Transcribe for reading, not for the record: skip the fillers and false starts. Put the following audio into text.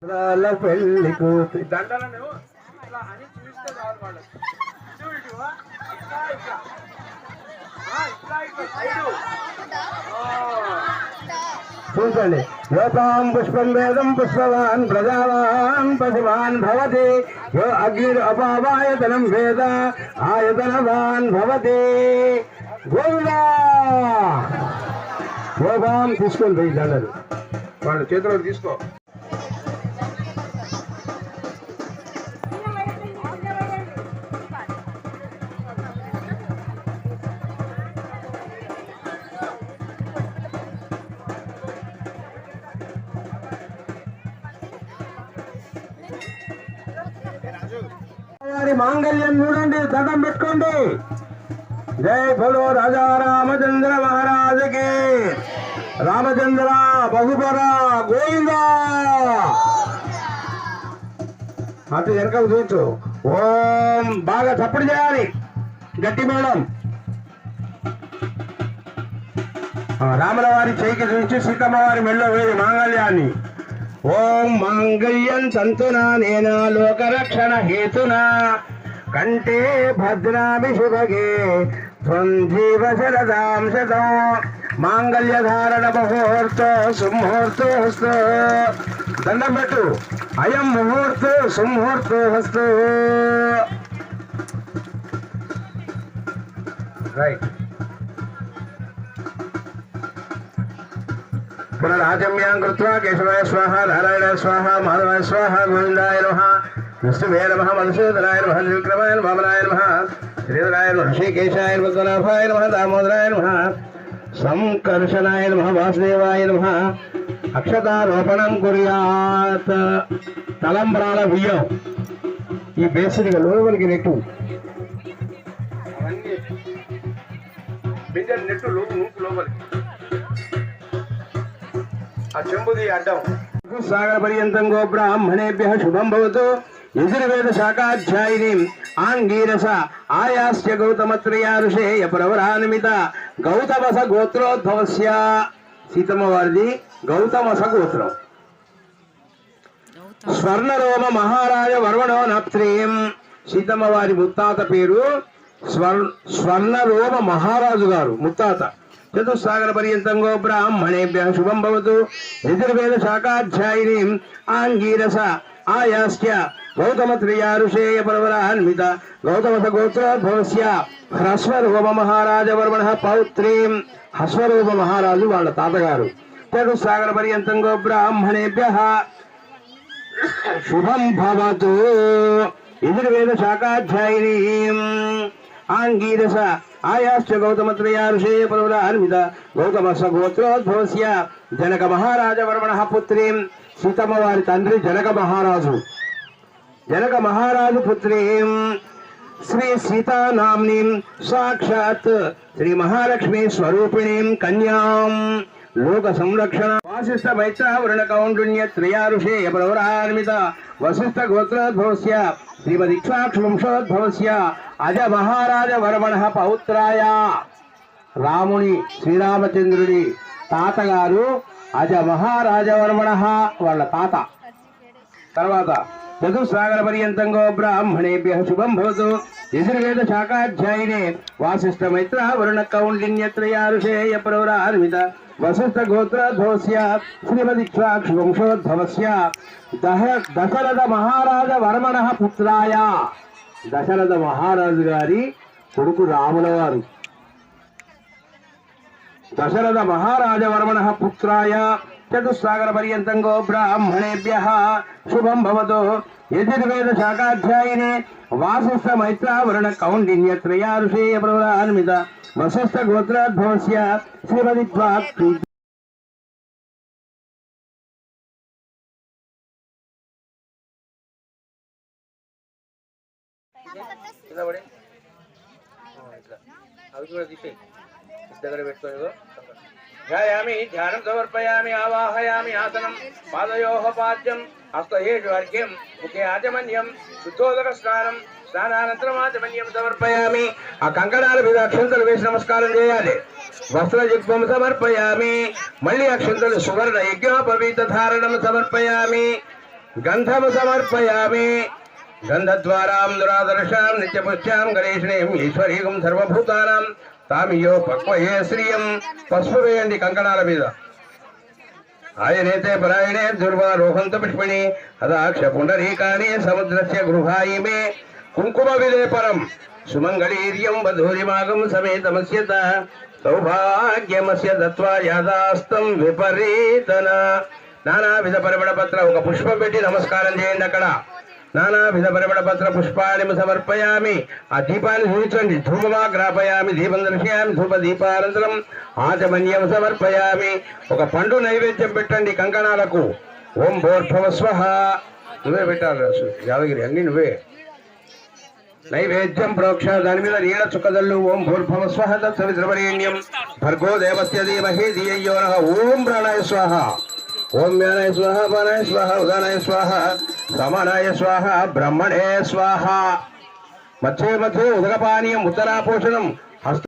పెళ్లి కూతురు దండలను ఇట్లా అని చూస్తే చాలు వాళ్ళు చూడండి. యోతాం పుష్పం వేదం పుష్పవాన్ ప్రజావాన్ పశువాన్ భవతి యో అగ్నిర్ అపావాయతనం వేద ఆయతనవాన్ భవతి. గోవిందా యోగాం తీసుకొని పోయి దండలు వాళ్ళ చేతిలో తీసుకో. మాంగళ్యం చూడండి, దండం పెట్టుకోండి. జై భలో రాజా రామచంద్ర మహారాజుకి. రామచంద్ర బహుబర గోవిందా. అటు వెనకకు చూచు. ఓం బాగా చప్పుడు చేయాలి, గట్టి మేడం. రాముల వారి చేయికి చూసి సీతమ్మ వారి మెళ్ళో వేది మాంగళ్యాన్ని. ఓం మాంగళ్యం తంతునా నేనా లోకరక్షణ హేతునా కంటే భద్రామి శుభగే త్వం జీవ శరదాం శతం. మాంగళ్య ధారణ ముహూర్తో సుముహూర్తో హస్తో. దండం పెట్టు. అయం ముహూర్తో సుముహూర్తో హస్తో. రైట్. పునరాజమ్యాం కృత్వా కేశవాయ స్వాహ నారాయణాయ స్వాహ మాధవాయ స్వాహ గోవిందాయ నమః విష్ణువే నమః మధుసూదనాయ నమః విక్రమాయ నమః వామనాయ నమః శ్రీధరాయ నమః శ్రీకేశాయ నమః పద్మనాభాయ నమః దామోదరాయ నమః సంకర్షణాయ నమః వాసుదేవాయ నమః. అక్షతారోపణం కుర్యాత్. తలంబ్రాల బియ్యం ఈ బేసిన్గా లోపలికి నెట్టు. అవన్నీ బిందెలు నెట్టు లోపలికి. ఆ చెంబుది అడ్డం. సాగర పర్యంతం గో బ్రాహ్మణేభ్యః శుభం భవతు. యజుర్వేద శాఖాధ్యాయిని ఆంగీరస ఆయాస్య గౌతమత్రయా ఋషేయ ప్రవరాన్విత గౌతమస గోత్రోద్భవస్య. సీతమ్మ వారిది గౌతమస గోత్రం. స్వర్ణరోమ మహారాజ వర్మణో నప్త్రీం. సీతమ్మ వారి ముత్తాత పేరు స్వర్ణరోమ మహారాజు గారు ముత్తాత. చతుస్సాగర పర్యంతం గో బ్రాహ్మణేభ్యః శుభం భవతు. యజుర్వేద శాఖాధ్యాయిని ఆంగీరస ఆయాస్య గౌతమత్రయా ఋషేయ పరవరాన్విత గౌతమస గోత్రోద్భవస్య హ్రస్వరూప మహారాజ వర్మణ పౌత్రీం. హ్రస్వరూప మహారాజు వాళ్ళ తాతగారు. చతుస్సాగర పర్యంతం గో బ్రాహ్మణేభ్యః శుభం భవతు. యజుర్వేద శాఖాధ్యాయిని ఆంగీరస ఆయాశ్చ గౌతమత్రయా ఋషేయ పరవరాన్విత గౌతమస గోత్రోద్భవస్య జనక మహారాజ వర్మణ పుత్రీం. సీతమ్మ వారి తండ్రి జనక మహారాజు. జనక మహారాజు పుత్రీం శ్రీ సీతానామ్నీం సాక్షాత్ శ్రీ మహాలక్ష్మీ స్వరూపిణీం కన్యాం లోక సంరక్షణ. వాసిష్ఠ మైత్రావరుణ కౌండున్య త్రయా ఋషేయ పరవరాన్విత వశిష్ఠ గోత్రోద్భవస్య శ్రీమదిక్ష్వాక్ష వంశోద్భవస్య అజ మహారాజ వర్మణ పౌత్రాయ. రాముని శ్రీరామచంద్రుడి తాతగారు అజ మహారాజ వర్మణ వాళ్ళ తాత. తర్వాత చతుస్సాగర పర్యంతం గో బ్రాహ్మణేభ్యః శుభం భవతు. యజుర్వేద శాఖాధ్యాయినే వాసిష్ఠ మైత్రావరుణ కౌండిన్యత్రయా ఋషేయ ప్రవరాన్విత వశిష్ఠ గోత్రోద్భవస్య శ్రీమదిక్ష్వాక్ష వంశోద్భవస్య దశరథ మహారాజ వర్మణ పుత్రాయ. దశరథ మహారాజు గారి కొడుకు రాముల వారు. దశరథ మహారాజ వర్మణ పుత్రాయ. చతుస్సాగర పర్యంతం గో బ్రాహ్మణేభ్యః శుభం భవతు. యజుర్వేద శాఖాధ్యాయినే వాసిష్ఠ మైత్రావరుణ కౌండిన్యత్రయా ఋషేయ ప్రవరాన్విత వశిష్ఠ గోత్రోద్భవస్య శ్రీమదిక్ష్వాక్ష. అవి కూడా తీసే దగ్గర పెట్టుకో. ధ్యాయామి ధ్యానం సమర్పయామి ఆవాహయామి ఆసనం పాదయోః పాద్యం హస్తయేషు అర్ఘ్యం ముఖే ఆచమన్యం శుద్ధోదక స్నానం స్నానానంతరం ఆచమన్యం సమర్పయామి. ఆ కంకణాల మీద అక్షంతలు వేసి నమస్కారం చేయాలి. వస్త్రయుగ్మం సమర్పయామి. మళ్ళీ అక్షంతలు సువర్ణ యజ్ఞోపవీత ధారణం సమర్పయామి. గంధము సమర్పయామి గంధద్వారాం దురాదర్శాం నిత్యపుష్ట్యాం గణేశనేం ఈశ్వరీకం సర్వభూతానాం తామియో పక్వయే శ్రియం. పసుపు వేయండి కంకణాల మీద. ఆయనేతే పరాయణే దుర్వారోహంత పుష్పిణి అదాక్ష పుండరీకాణి సముద్రస్య గృహాయిమే కుంకుమ విలేపనం సుమంగళీర్యం వధూరిమాగం సమేతమస్యత సౌభాగ్యమస్య దత్వా యాదాస్తం విపరీతన. నానావిధ పరిమళ పత్ర ఒక పుష్పం పెట్టి నమస్కారం చేయండి. అక్కడ నానావిధ పరిమళ పత్ర పుష్పాన్ని సమర్పయామి. ఆ దీపాన్ని చూపించండి. ధూమమాగ్రాపయామి దీపం దర్శయామి ధూప దీపానంతరం ఆచమన్యం సమర్పయామి. ఒక పండు నైవేద్యం పెట్టండి కంకణాలకు. ఓం భోర్భవ స్వహ. నువ్వే పెట్టాలి యాదగిరి, అన్ని నువ్వే. నైవేద్యం ప్రోక్ష దాని మీద నీడ చుక్కదల్లు. ఓం భూర్భవ స్వహ తత్సవితృవరేణ్యం భర్గో దేవస్య ధీమహి ధియో నః. ఓం ప్రాణాయ స్వాహ. ఓం వ్యానాయ స్వాహ పానాయ స్వాహ ఉదానాయ స్వాహ సమానాయ స్వాహ బ్రహ్మణే స్వాహ. మధ్యే మధ్యే ఉదకపానీయం ఉత్తరాపోషణం హస్త